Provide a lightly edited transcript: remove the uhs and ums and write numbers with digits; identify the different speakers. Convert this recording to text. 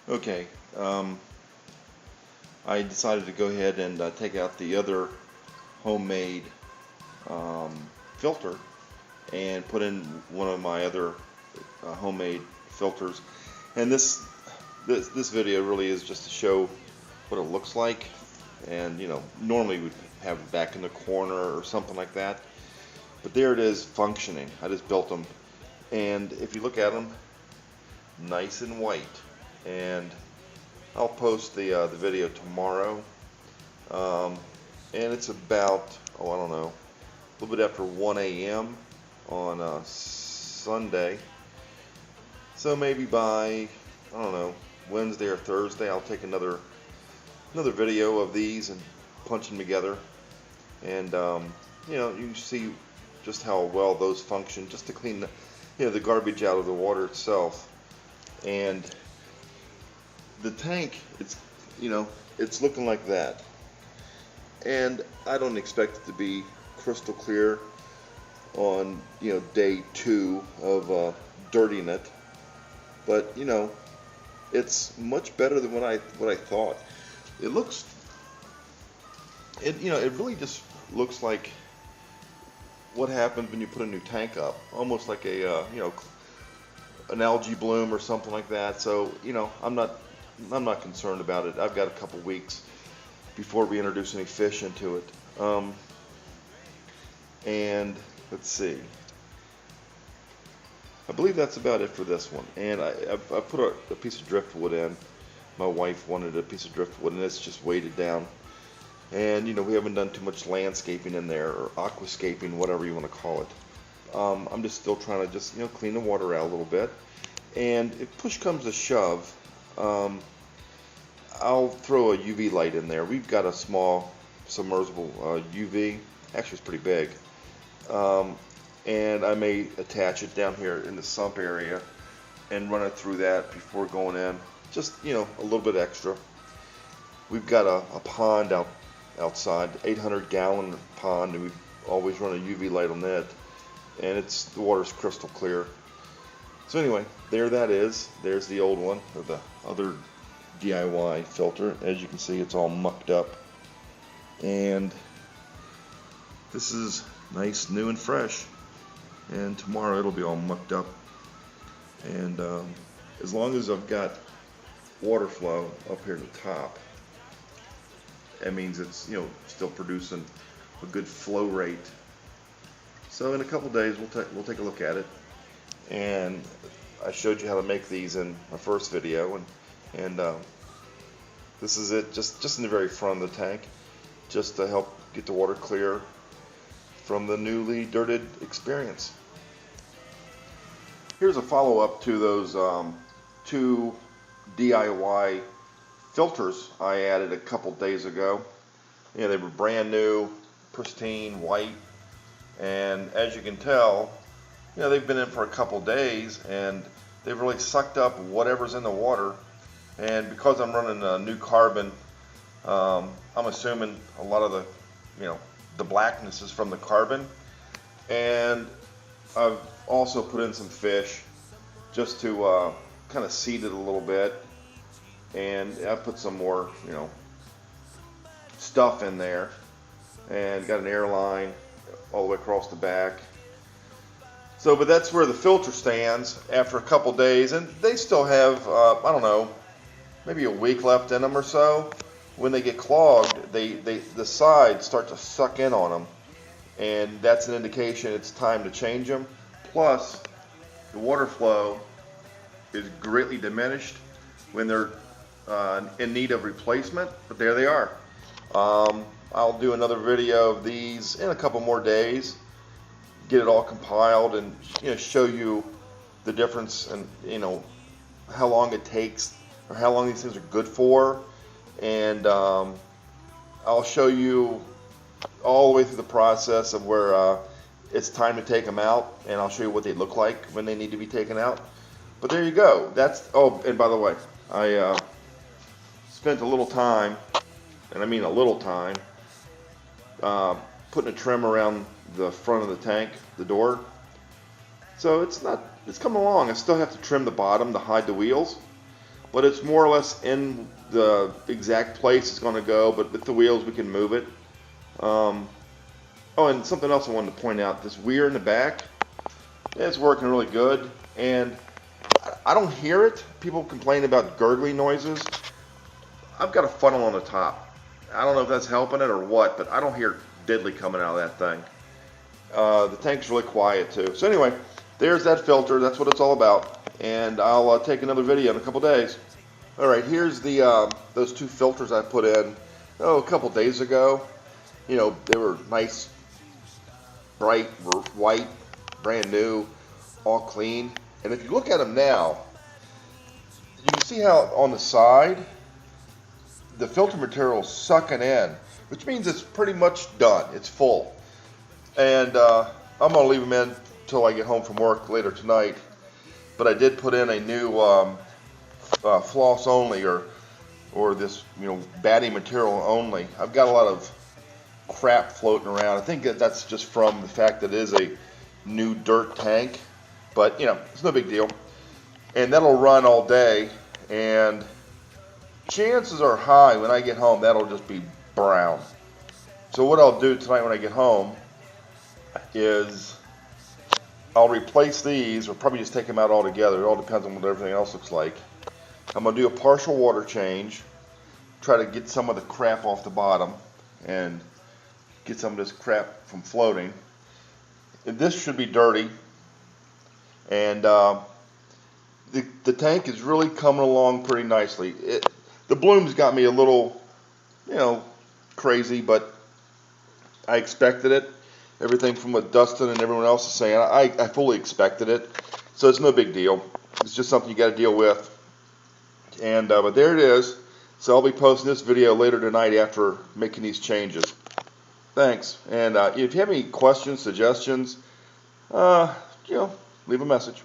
Speaker 1: Okay, I decided to go ahead and take out the other homemade um, filter and put in one of my other homemade filters. And this video really is just to show what it looks like. And normally we'd have it back in the corner or something like that. But there it is, functioning. I just built them, and if you look at them, nice and white. And I'll post the video tomorrow, and it's about, I don't know, a little bit after 1 a.m. on Sunday. So maybe by, I don't know, Wednesday or Thursday, I'll take another video of these and punch them together, and you can see just how well those function, just to clean the garbage out of the water itself. And the tank, it's looking like that, and I don't expect it to be crystal clear on day 2 of dirtying it, but it's much better than what I thought. It looks, it really just looks like what happens when you put a new tank up, almost like a an algae bloom or something like that. So I'm not concerned about it. I've got a couple weeks before we introduce any fish into it. And let's see. I believe that's about it for this one. And I put a piece of driftwood in. My wife wanted a piece of driftwood, and it's just weighted down. And we haven't done too much landscaping in there, or aquascaping, whatever you want to call it. I'm just still trying to just clean the water out a little bit. And if push comes to shove, I'll throw a UV light in there. We've got a small submersible UV. Actually, it's pretty big. And I may attach it down here in the sump area and run it through that before going in. Just a little bit extra. We've got a pond outside, 800-gallon pond, and we always run a UV light on it, and the water's crystal clear. So anyway, there that is. There's the old one, or the other DIY filter. As you can see, it's all mucked up, and this is nice, new and fresh. And tomorrow it'll be all mucked up, and as long as I've got water flow up here at the top, that means it's still producing a good flow rate. So in a couple days we'll take a look at it, and I showed you how to make these in my first video, and this is it, just in the very front of the tank, just to help get the water clear from the newly dirted experience. Here's a follow-up to those 2 DIY filters I added a couple days ago. They were brand new, pristine, white, and as you can tell, they've been in for a couple days, and they've really sucked up whatever's in the water. And because I'm running a new carbon, I'm assuming a lot of the blackness is from the carbon. And I've also put in some fish just to kind of seed it a little bit, and I put some more stuff in there, and got an airline all the way across the back. So, but that's where the filter stands after a couple days, and they still have I don't know, maybe a week left in them or so. When they get clogged, the sides start to suck in on them, and that's an indication it's time to change them. Plus, the water flow is greatly diminished when they're in need of replacement, but there they are. I'll do another video of these in a couple more days, get it all compiled, and show you the difference, and how long it takes, or how long these things are good for. And I'll show you all the way through the process of where it's time to take them out, and I'll show you what they look like when they need to be taken out. But there you go. Oh, and by the way, I spent a little time, and I mean a little time, putting a trim around the front of the tank, the door. So it's coming along. I still have to trim the bottom to hide the wheels. but it's more or less in the exact place it's going to go. But with the wheels, we can move it. Oh, and something else I wanted to point out: this weir in the back, it's working really good, and I don't hear it. People complain about gurgling noises. I've got a funnel on the top. I don't know if that's helping it or what, but I don't hear diddly coming out of that thing. The tank's really quiet too. So anyway, there's that filter. That's what it's all about. And I'll take another video in a couple days. All right, here's the those two filters I put in a couple days ago. You know, they were nice, bright, white, brand new, all clean. And if you look at them now, you can see how on the side the filter material is sucking in, which means it's pretty much done. It's full. And I'm going to leave them in until I get home from work later tonight. But I did put in a new floss only, or this, you know, batting material only. I've got a lot of crap floating around. I think that's just from the fact that it is a new dirt tank, but you know, it's no big deal. And that'll run all day, and chances are high when I get home that'll just be brown. So what I'll do tonight when I get home is I'll replace these, or probably just take them out altogether. It all depends on what everything else looks like. I'm going to do a partial water change, try to get some of the crap off the bottom and get some of this crap from floating. And this should be dirty, and the tank is really coming along pretty nicely. The bloom's got me a little, you know, crazy, but I expected it. Everything from what Dustin and everyone else is saying, I fully expected it. So it's no big deal. It's just something you got to deal with. And but there it is. So I'll be posting this video later tonight after making these changes. Thanks. And if you have any questions, suggestions, you know, leave a message.